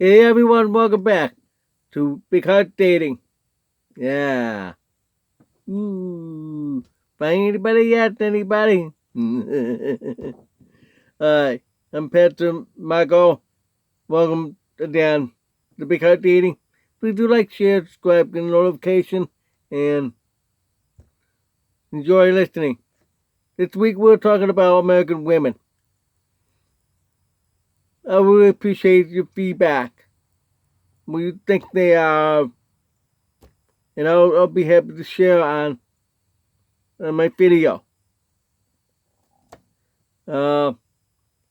Hey everyone, welcome back to Big Heart Dating. Yeah. Ooh. Find anybody yet? Anybody? Hi, I'm Pastor Michael. Welcome again to Big Heart Dating. Please do like, share, subscribe, get a notification, and enjoy listening. This week we're talking about American women. I really appreciate your feedback. What you think they are, and I'll be happy to share on my video. I'm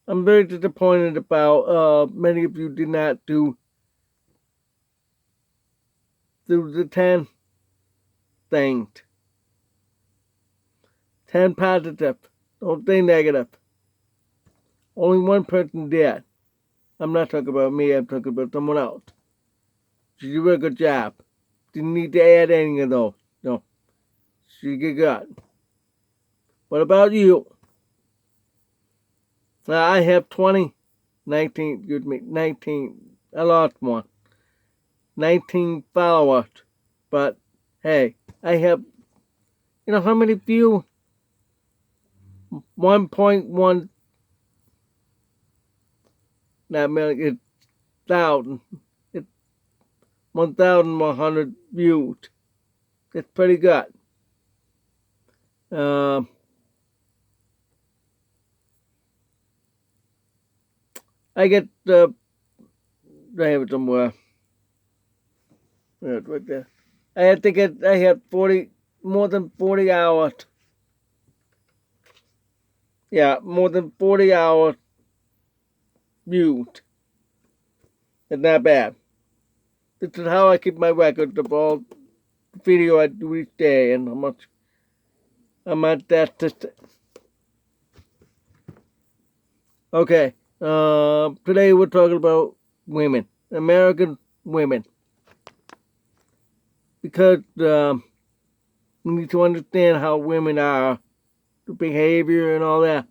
very disappointed about many of you did not do the 10 things. 10 positive. Don't say negative. Only one person did. I'm not talking about me, I'm talking about someone else. She did a good job. Didn't need to add any of those. No. She did good. What about you? I have 19, I lost one. 19 followers. But, hey, I have, you know how many views? 1.1, not million, it's 1,000. It's 1,100 views. It's pretty good. I get, I have it somewhere. Right there. I have more than 40 hours. Yeah, more than 40 hours viewed. It's not bad. This is how I keep my record of all the video I do each day and how much I'm at that. Okay, today we're talking about women, American women. Because we need to understand how women are, the behavior and all that.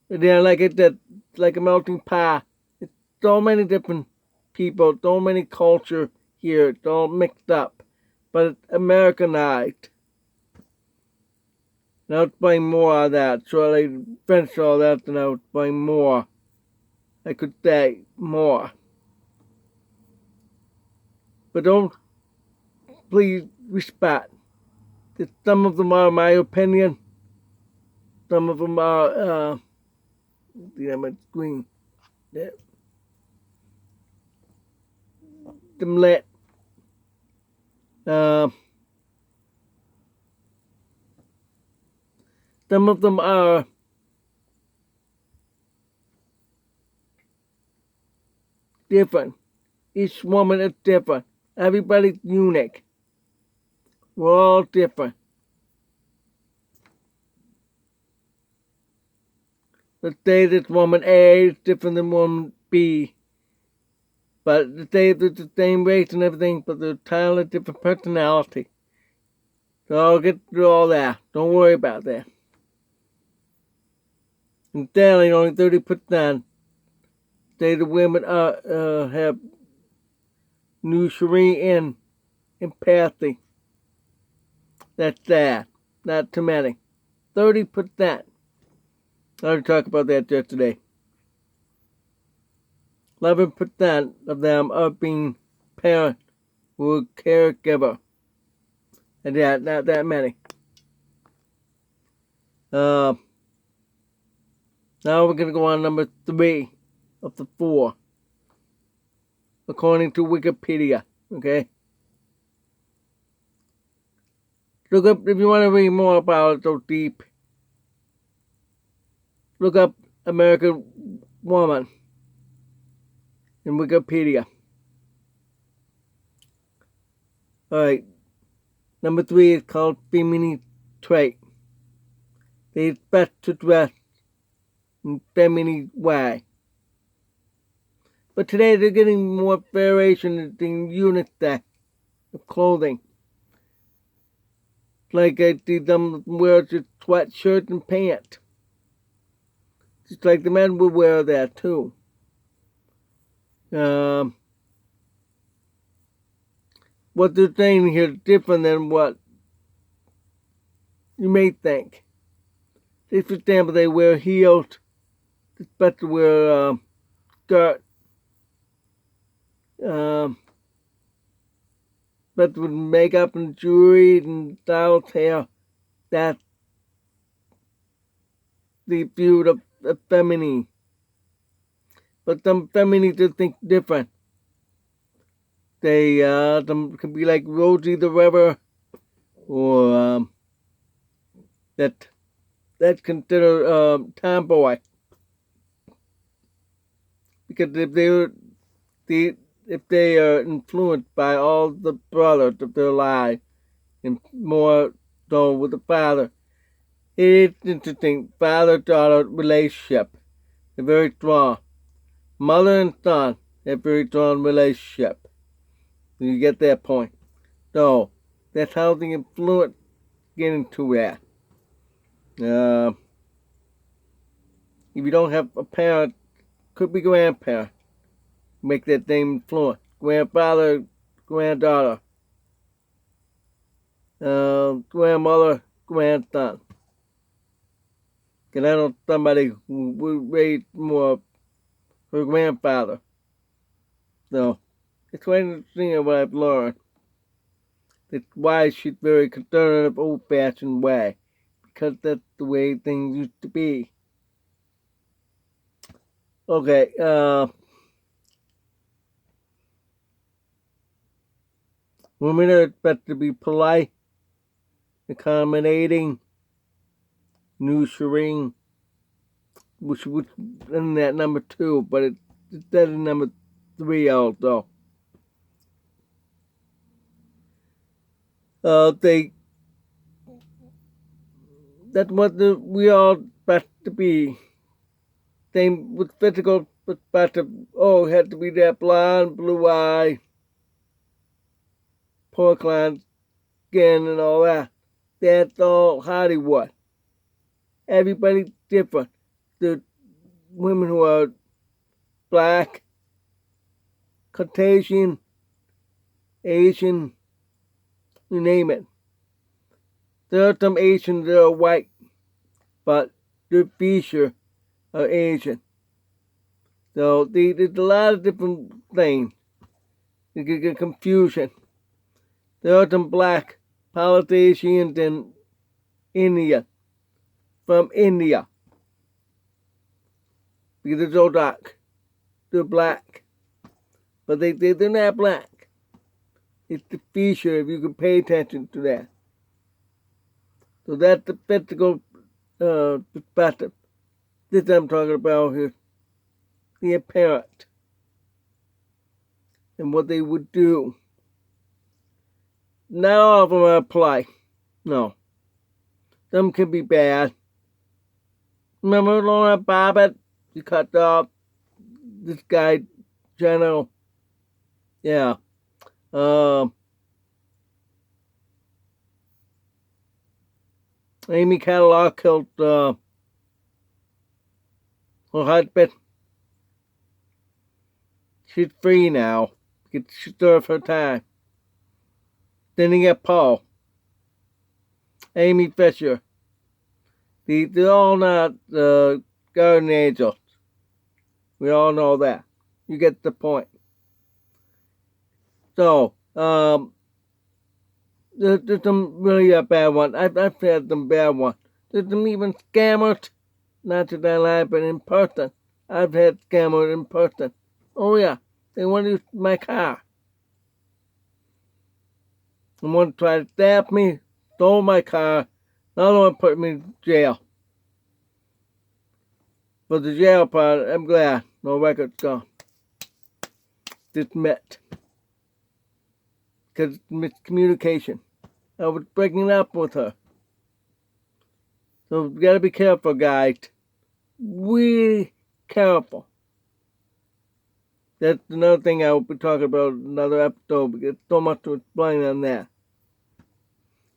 And then, like I said, like a melting pot. It's so many different people, so many culture here. It's all mixed up, but it's Americanized. And I'll explain more of that. So I finish all that, and I'll explain more. I could say more. But don't, please respect. Some of them are my opinion. Some of them are, see on my screen. Yeah. Them lit. Some of them are different. Each woman is different. Everybody's unique. We're all different. Let's say this woman A is different than woman B. But let's say they're the same race and everything, but they're entirely different personality. So I'll get through all that. Don't worry about that. And sadly, only 30% say the women have nurturing and empathy. That's sad. Not too many. 30%. I already talked about that yesterday. 11% of them are being parents or caregiver. And yeah, not that many. Now we're going to go on number 3 of the 4. According to Wikipedia. Okay? Look up, if you want to read more about it so deep, look up American woman in Wikipedia. Alright. Number 3 is called feminine trait. They expect to dress in feminine way. But today they're getting more variation in unisex of clothing. Like I see them wear just sweatshirt and pants. Just like the men will wear that too. what they're saying here is different than what you may think. Say, for example, they wear heels, especially wear skirt, but with makeup and jewelry and styles hair. That's the view of feminine. But some feminine just think different. They some could be like Rosie the River, or that's considered tomboy. Because if they are influenced by all the brothers of their lives, and more so with the father, it is interesting. Father-daughter relationship is very strong. Mother and son have a very strong relationship. You get that point. So that's how the influence get into that. If you don't have a parent, could be grandparent, make that same influence. Grandfather, granddaughter, grandmother, grandson. Because I know somebody who raised more her grandfather. So it's quite interesting what I've learned. That's why she's very concerned of old-fashioned way. Because that's the way things used to be. Okay, women are expected to be polite, accommodating, nurturing, which was in that number 2, but it says in number 3 also. That's what we all expect to be. Same with physical perspective. Oh, it had to be that blonde, blue eye, porcelain skin and all that. That's all Hollywood. Everybody's different. The women who are black, Caucasian, Asian, you name it. There are some Asians that are white, but their features are Asian. So there's a lot of different things. You can get confusion. There are some black politicians in India, from India, because they're so dark. They're black, but they're not black. It's the feature, if you can pay attention to that. So that's the physical perspective. This I'm talking about here. The apparent. And what they would do. Not all of them are polite. No. Some can be bad. Remember Laura Bobbitt? She cut off this guy, General. Yeah. Amy Catalog killed her husband. She's free now. She served her time. Then you get Paul. Amy Fisher. They're all not guardian angels. We all know that. You get the point. So, there's some really bad ones. I've had some bad ones. There's some even scammers. Not that I lie, but in person. I've had scammers in person. Oh yeah, they want to use my car. And one tried to stab me, stole my car. Another one put me in jail. But the jail part, I'm glad. No record's gone. Dismissed. Because it's miscommunication. I was breaking up with her. So you gotta be careful, guys. Really careful. That's another thing I will be talking about in another episode, because there's so much to explain on that.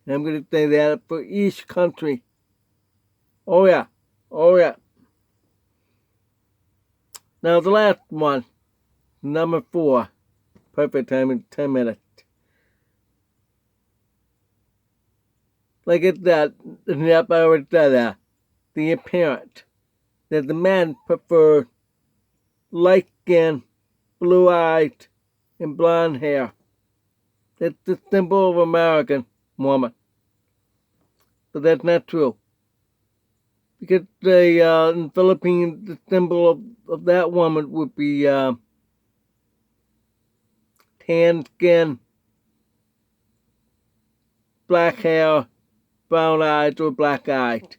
And I'm going to say that for each country. Oh yeah. Oh yeah. Now the last one, number 4. Perfect time in 10 minutes. like it that, and yep, I already said that, the apparent, that the men prefer light skin, blue-eyed, and blonde hair. That's the symbol of American woman. But that's not true. Because they, in the Philippines, the symbol of that woman would be tan skin, black hair, brown eyes, or black eyes.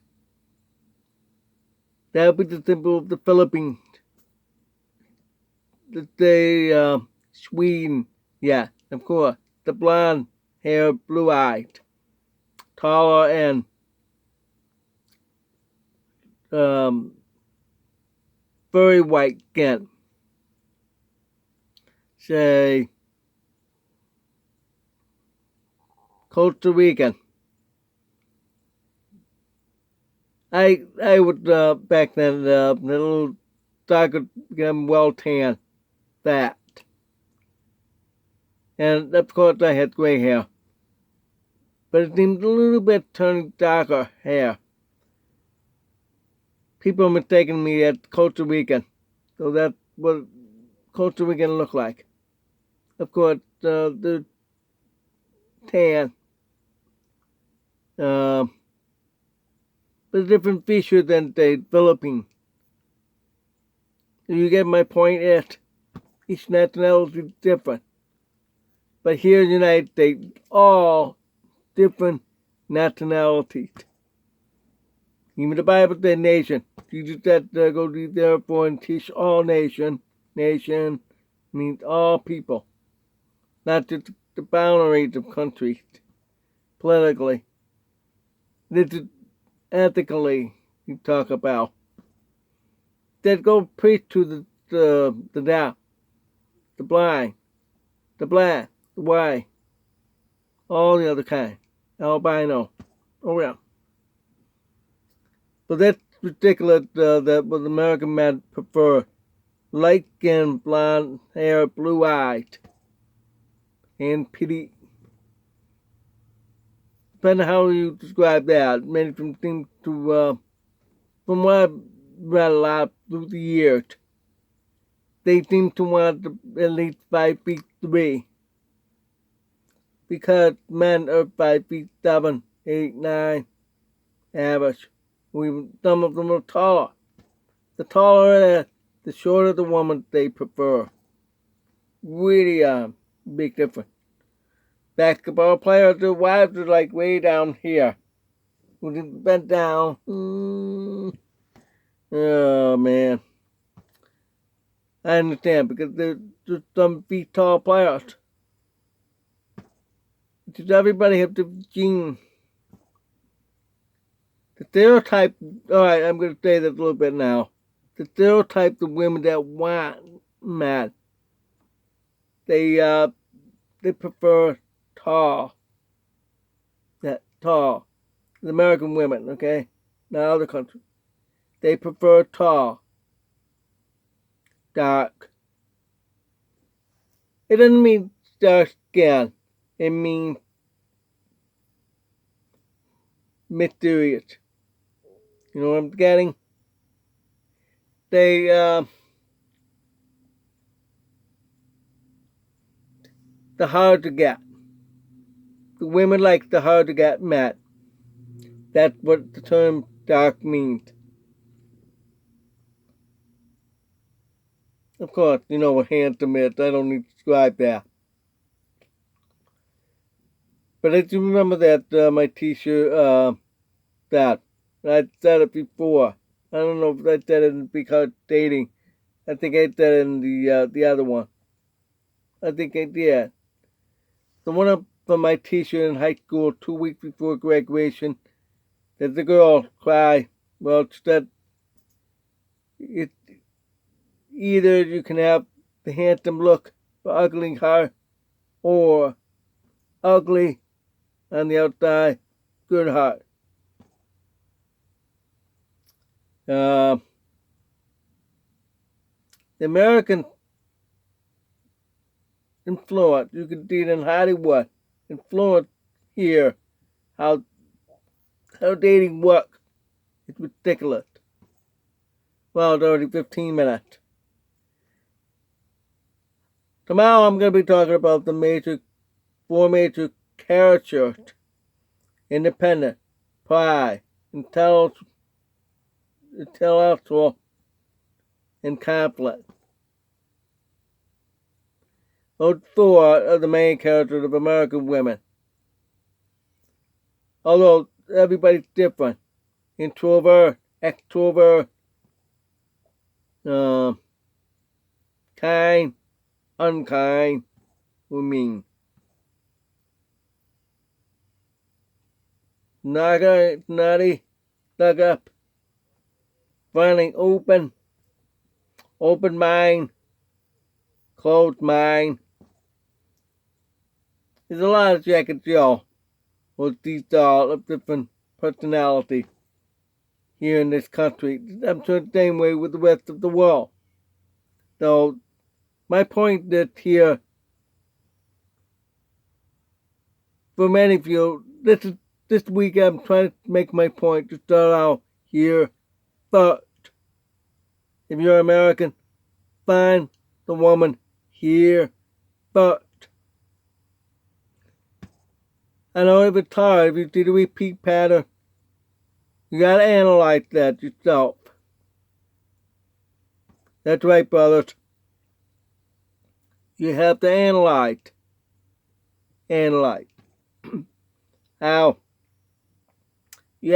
That would be the symbol of the Philippines. Sweden, yeah, of course. The blonde hair, blue eyed, taller and very white skin. Say, Costa Rican. I would back then a little darker, well tan, that, and of course I had gray hair, but it seemed a little bit turning darker hair. People mistaken me as Costa Rican, so that's what Costa Rican look like. Of course, the tan, but a different feature than the Philippines. You get my point? Yes, each nationality is different. But here in the United States, all different nationalities. Even the Bible said nation. Jesus said, go ye therefore and teach all nation. Nation means all people, not just the boundaries of countries, politically. This is ethically you talk about. That go preach to the deaf, the blind, the black, the white, all the other kind, albino. Oh yeah. But that's ridiculous that what American men prefer. Light skin, blonde hair, blue eyed, and pretty. Depending on how you describe that, many of them seem to, from what I've read a lot through the years, they seem to want at least 5'3", because men are 5'7", 8, 9, average. Some of them are taller. The taller the shorter the woman they prefer. Really big difference. Basketball players, their wives are like way down here. When they bent down. Oh man. I understand because they're just some feet tall players. Does everybody have the gene? The stereotype, alright, I'm going to say this a little bit now. The stereotype of women that want men, they prefer tall. That tall. The American women, okay? Not other countries. They prefer tall. Dark. It doesn't mean dark skin. It means mysterious. You know what I'm getting? They, the hard to get. The women like the hard to get men. That's what the term dark means. Of course, you know what handsome is. I don't need to describe that. But I do remember that my t-shirt, that. I said it before. I don't know if I said it in Because Dating. I think I said it in the other one. I think I did. The one up from my t-shirt in high school 2 weeks before graduation, that the girl cried. Well, she said, it, either you can have the handsome look for ugly heart, or ugly on the outside, good heart. The American influence, you can see it in Hollywood, influence here, how how dating works. It's ridiculous. Well, it's already 15 minutes. Tomorrow I'm going to be talking about the four major characters: independent, pride, intellectual, and conflict. Those four are the main characters of American women. Although everybody's different. Introvert, extrovert, kind, unkind, or mean. Naughty, stuck up, friendly, open mind, closed mind. There's a lot of Jack and Jill with these different personalities here in this country. I'm sure the same way with the rest of the world. So my point is here, for many of you, this week I'm trying to make my point to start out here first. If you're American, find the woman here first. I know if it's hard, if you see the repeat pattern, you gotta analyze that yourself. That's right, brothers. You have to analyze. How? You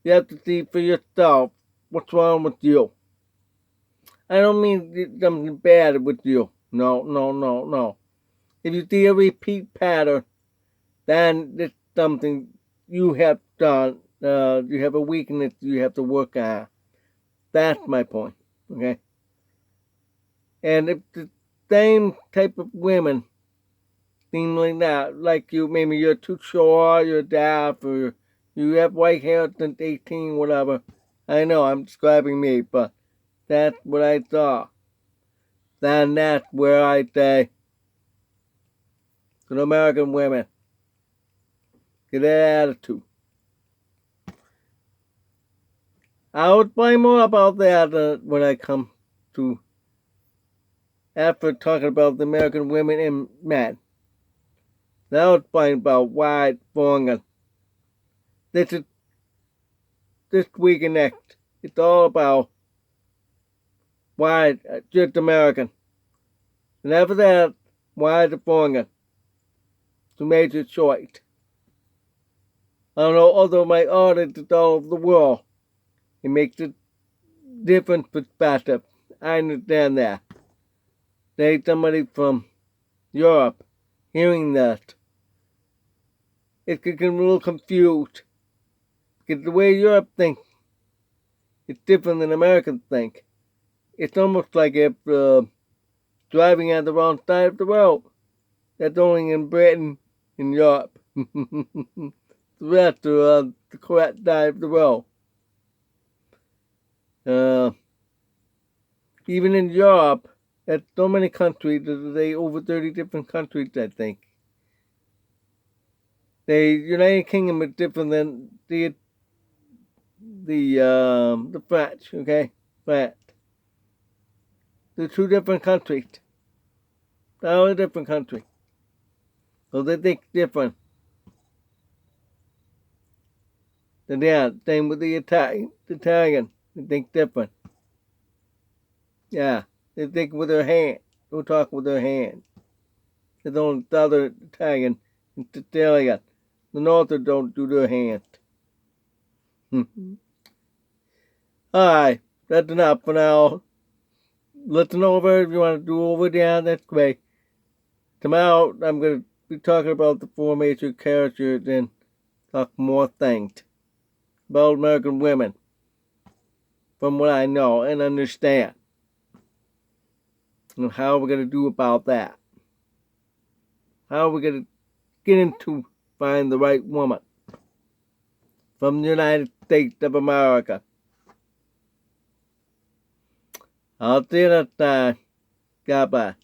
have to see for yourself what's wrong with you. I don't mean something bad with you. No. If you see a repeat pattern, then it's something you have done. You have a weakness you have to work on. That's my point. Okay? And if the same type of women seem like that, like you, maybe you're too short, you're deaf, or you have white hair since 18, whatever. I know I'm describing me, but that's what I saw. Then that's where I say to the American women, get that attitude. I'll explain more about that when I come to, after talking about the American women and men. Now I'll explain about why it's wrong. This week and next. It's all about why it's just American. And after that, why it's wrong. To major choice. I don't know, although my audience is all over the world, it makes a different perspective. I understand that. Say somebody from Europe hearing that, it could get a little confused. Because the way Europe thinks, it's different than Americans think. It's almost like if driving on the wrong side of the road. That's only in Britain and Europe. The rest are on the correct side of the road. Even in Europe, there's so many countries, there's over 30 different countries, I think. The United Kingdom is different than the French, okay? France. They're two different countries. They're all a different country. So they think different. And yeah, same with the Italian. They think different. Yeah, they think with their hand. Don't talk with their hand. They don't, the other Italian and Sicilian. The Northern don't do their hand. Alright, that's enough for now. Listen over if you want to do over down, that's great. Tomorrow I'm going to be talking about the four major characters and talk more things about American women from what I know and understand. And how we're going to do about that. How we're going to get into find the right woman from the United States of America. I'll see you next time. God bless.